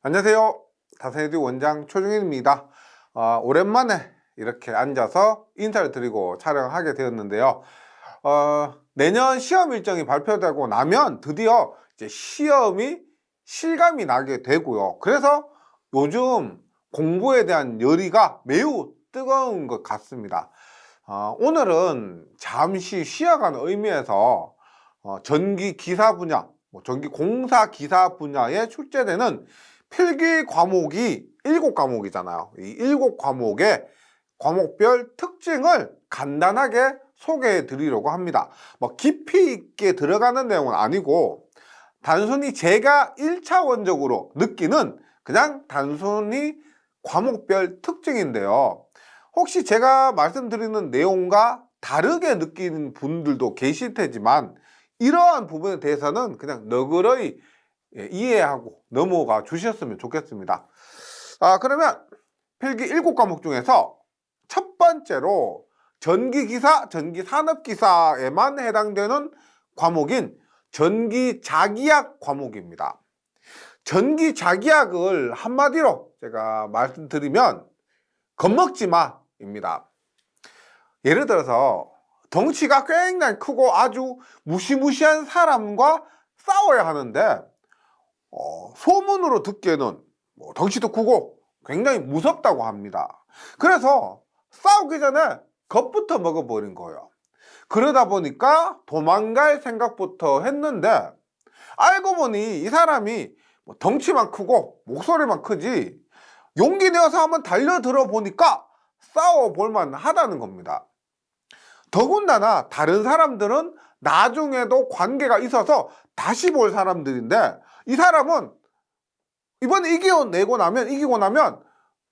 안녕하세요. 다산에듀 원장 최종인입니다. 오랜만에 이렇게 앉아서 인사를 드리고 촬영하게 되었는데요. 내년 시험 일정이 발표되고 나면 드디어 이제 시험이 실감이 나게 되고요. 그래서 요즘 공부에 대한 열의가 매우 뜨거운 것 같습니다. 오늘은 잠시 쉬어가는 의미에서 전기 기사 분야, 전기 공사 기사 분야에 출제되는 필기 과목이 7과목이잖아요. 이 7과목의 과목별 특징을 간단하게 소개해 드리려고 합니다. 깊이 있게 들어가는 내용은 아니고 단순히 제가 1차원적으로 느끼는 그냥 단순히 과목별 특징인데요. 혹시 제가 말씀드리는 내용과 다르게 느끼는 분들도 계실 테지만 이러한 부분에 대해서는 그냥 너그러이 이해하고 넘어가 주셨으면 좋겠습니다. 그러면 필기 7과목 중에서 첫 번째로 전기기사, 전기산업기사에만 해당되는 과목인 전기자기학 과목입니다. 전기자기학을 한마디로 제가 말씀드리면 겁먹지마입니다. 예를 들어서 덩치가 굉장히 크고 아주 무시무시한 사람과 싸워야 하는데 소문으로 듣기에는 덩치도 크고 굉장히 무섭다고 합니다. 그래서 싸우기 전에 겁부터 먹어버린 거예요. 그러다 보니까 도망갈 생각부터 했는데 알고 보니 이 사람이 덩치만 크고 목소리만 크지 용기 내어서 한번 달려들어 보니까 싸워볼만 하다는 겁니다. 더군다나 다른 사람들은 나중에도 관계가 있어서 다시 볼 사람들인데 이 사람은 이번에 이기고 나면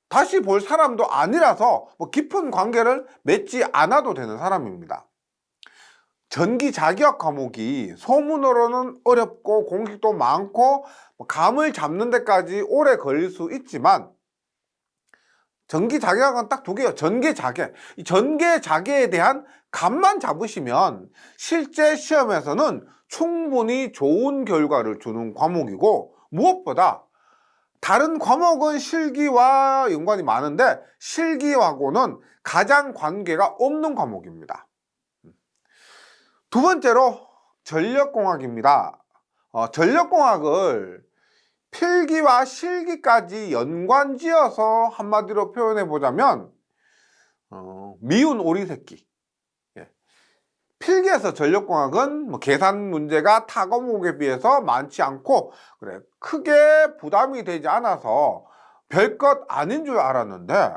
다시 볼 사람도 아니라서 깊은 관계를 맺지 않아도 되는 사람입니다. 전기자기학 과목이 소문으로는 어렵고 공식도 많고 감을 잡는 데까지 오래 걸릴 수 있지만 전기자기학은 딱 두 개예요. 전개자개. 이 전개자개에 대한 감만 잡으시면 실제 시험에서는 충분히 좋은 결과를 주는 과목이고 무엇보다 다른 과목은 실기와 연관이 많은데 실기하고는 가장 관계가 없는 과목입니다. 두 번째로 전력공학입니다. 전력공학을 필기와 실기까지 연관지어서 한마디로 표현해 보자면 미운 오리 새끼. 필기에서 전력공학은 계산 문제가 타 과목에 비해서 많지 않고 그래 크게 부담이 되지 않아서 별것 아닌 줄 알았는데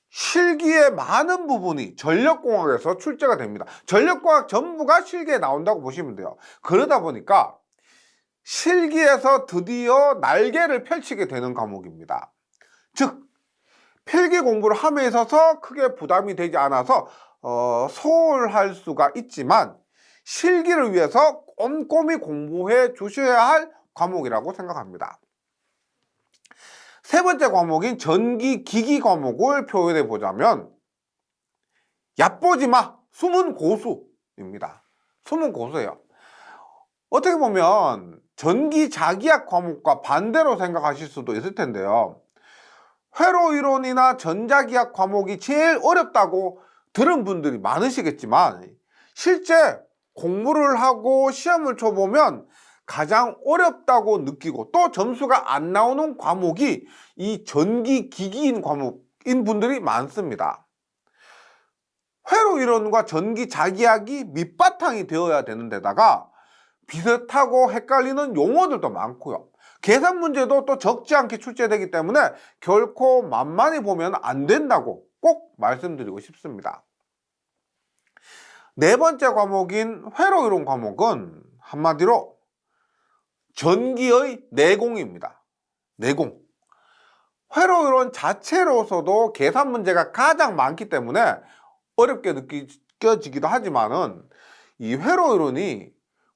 실기의 많은 부분이 전력공학에서 출제가 됩니다. 전력공학 전부가 실기에 나온다고 보시면 돼요. 그러다 보니까 실기에서 드디어 날개를 펼치게 되는 과목입니다. 즉 필기 공부를 함에 있어서 크게 부담이 되지 않아서 소홀할 수가 있지만 실기를 위해서 꼼꼼히 공부해 주셔야 할 과목이라고 생각합니다. 세 번째 과목인 전기기기 과목을 표현해 보자면 얕보지마 숨은 고수입니다. 숨은 고수예요. 어떻게 보면 전기자기학 과목과 반대로 생각하실 수도 있을 텐데요. 회로이론이나 전자기학 과목이 제일 어렵다고 들은 분들이 많으시겠지만 실제 공부를 하고 시험을 쳐보면 가장 어렵다고 느끼고 또 점수가 안 나오는 과목이 이 전기기기인 과목인 분들이 많습니다. 회로이론과 전기자기학이 밑바탕이 되어야 되는 데다가 비슷하고 헷갈리는 용어들도 많고요. 계산 문제도 또 적지 않게 출제되기 때문에 결코 만만히 보면 안 된다고 꼭 말씀드리고 싶습니다. 네 번째 과목인 회로이론 과목은 한마디로 전기의 내공입니다. 내공. 회로이론 자체로서도 계산 문제가 가장 많기 때문에 어렵게 느껴지기도 하지만은 이 회로이론이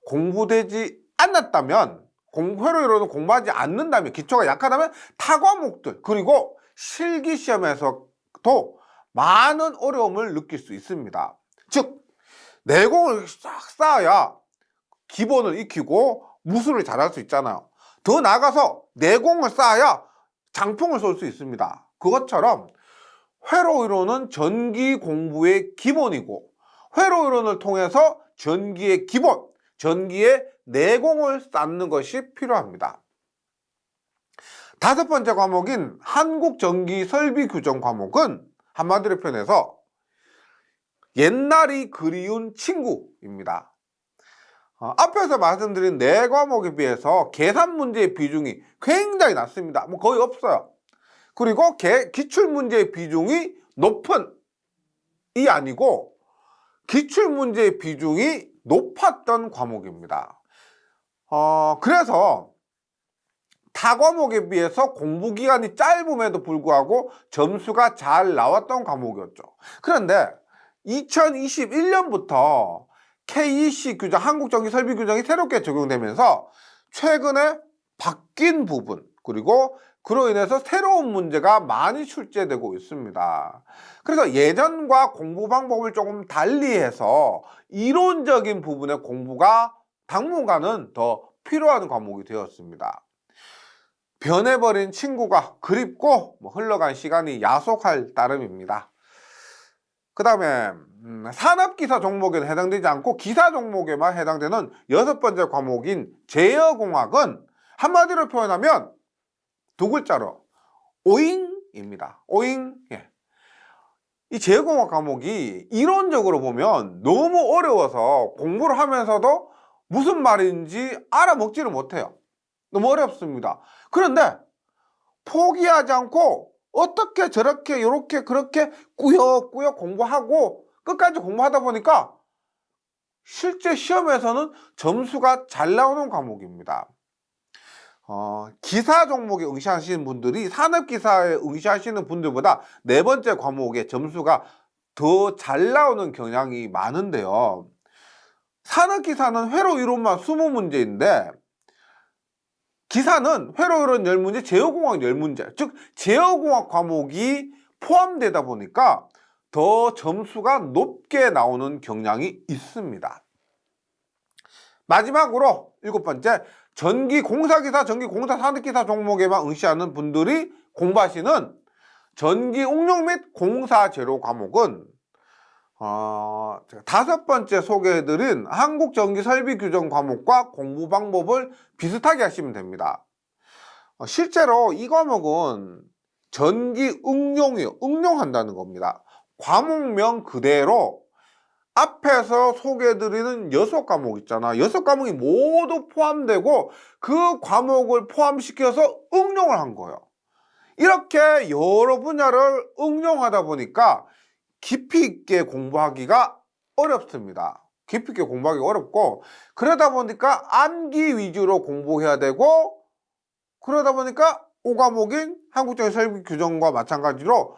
공부되지 않았다면 회로이론을 공부하지 않는다면 기초가 약하다면 타 과목들 그리고 실기시험에서도 많은 어려움을 느낄 수 있습니다. 즉 내공을 싹 쌓아야 기본을 익히고 무술을 잘할 수 있잖아요. 더 나아가서 내공을 쌓아야 장풍을 쏠 수 있습니다. 그것처럼 회로이론은 전기 공부의 기본이고, 회로이론을 통해서 전기의 기본, 전기의 내공을 쌓는 것이 필요합니다. 다섯 번째 과목인 한국전기설비규정 과목은 한마디로 표현해서 옛날이 그리운 친구입니다. 앞에서 말씀드린 네 과목에 비해서 계산 문제의 비중이 굉장히 낮습니다. 뭐 거의 없어요. 그리고 기출문제의 비중이 높은 이 아니고 기출문제의 비중이 높았던 과목입니다. 그래서 타 과목에 비해서 공부기간이 짧음에도 불구하고 점수가 잘 나왔던 과목이었죠. 그런데 2021년부터 KEC 규정, 한국전기설비규정이 새롭게 적용되면서 최근에 바뀐 부분, 그리고 그로 인해서 새로운 문제가 많이 출제되고 있습니다. 그래서 예전과 공부 방법을 조금 달리해서 이론적인 부분의 공부가 당분간은 더 필요한 과목이 되었습니다. 변해버린 친구가 그립고 흘러간 시간이 야속할 따름입니다. 그 다음에 산업기사 종목에는 해당되지 않고 기사 종목에만 해당되는 여섯 번째 과목인 제어공학은 한마디로 표현하면 두 글자로 오잉입니다. 오잉. 예. 이 제어공학 과목이 이론적으로 보면 너무 어려워서 공부를 하면서도 무슨 말인지 알아먹지를 못해요. 너무 어렵습니다. 그런데 포기하지 않고 어떻게 저렇게 요렇게 그렇게 꾸역꾸역 공부하고 끝까지 공부하다 보니까 실제 시험에서는 점수가 잘 나오는 과목입니다. 기사 종목에 응시하시는 분들이 산업기사에 응시하시는 분들보다 네 번째 과목의 점수가 더 잘 나오는 경향이 많은데요. 산업기사는 회로 이론만 20문제인데 기사는 회로이론 10문제, 제어공학 10문제, 즉 제어공학 과목이 포함되다 보니까 더 점수가 높게 나오는 경향이 있습니다. 마지막으로 일곱 번째, 전기공사기사, 전기공사 산업기사 종목에만 응시하는 분들이 공부하시는 전기응용 및 공사재료 과목은 다섯 번째 소개해드린 한국전기설비규정 과목과 공부 방법을 비슷하게 하시면 됩니다. 실제로 이 과목은 전기응용이요. 응용한다는 겁니다. 과목명 그대로 앞에서 소개해드리는 6과목 있잖아. 6과목이 모두 포함되고 그 과목을 포함시켜서 응용을 한 거예요. 이렇게 여러 분야를 응용하다 보니까 깊이 있게 공부하기가 어렵습니다. 깊이 있게 공부하기가 어렵고, 그러다 보니까 암기 위주로 공부해야 되고, 그러다 보니까 5과목인 한국전기설비규정과 마찬가지로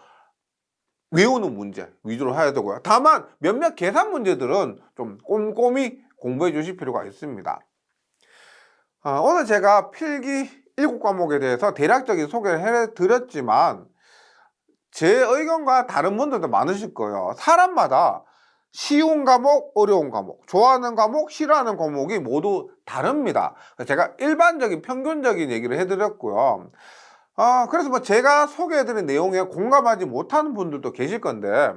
외우는 문제 위주로 해야 되고요. 다만 몇몇 계산 문제들은 좀 꼼꼼히 공부해 주실 필요가 있습니다. 오늘 제가 필기 7과목에 대해서 대략적인 소개를 해드렸지만 제 의견과 다른 분들도 많으실 거예요. 사람마다 쉬운 과목, 어려운 과목, 좋아하는 과목, 싫어하는 과목이 모두 다릅니다. 제가 일반적인 평균적인 얘기를 해드렸고요. 그래서 뭐 제가 소개해드린 내용에 공감하지 못하는 분들도 계실 건데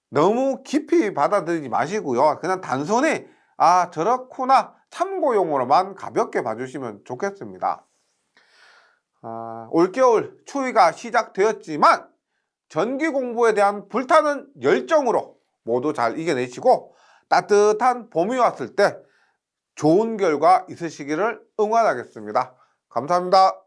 너무 깊이 받아들이지 마시고요. 그냥 단순히 저렇구나 참고용으로만 가볍게 봐주시면 좋겠습니다. 올겨울 추위가 시작되었지만 전기 공부에 대한 불타는 열정으로 모두 잘 이겨내시고 따뜻한 봄이 왔을 때 좋은 결과 있으시기를 응원하겠습니다. 감사합니다.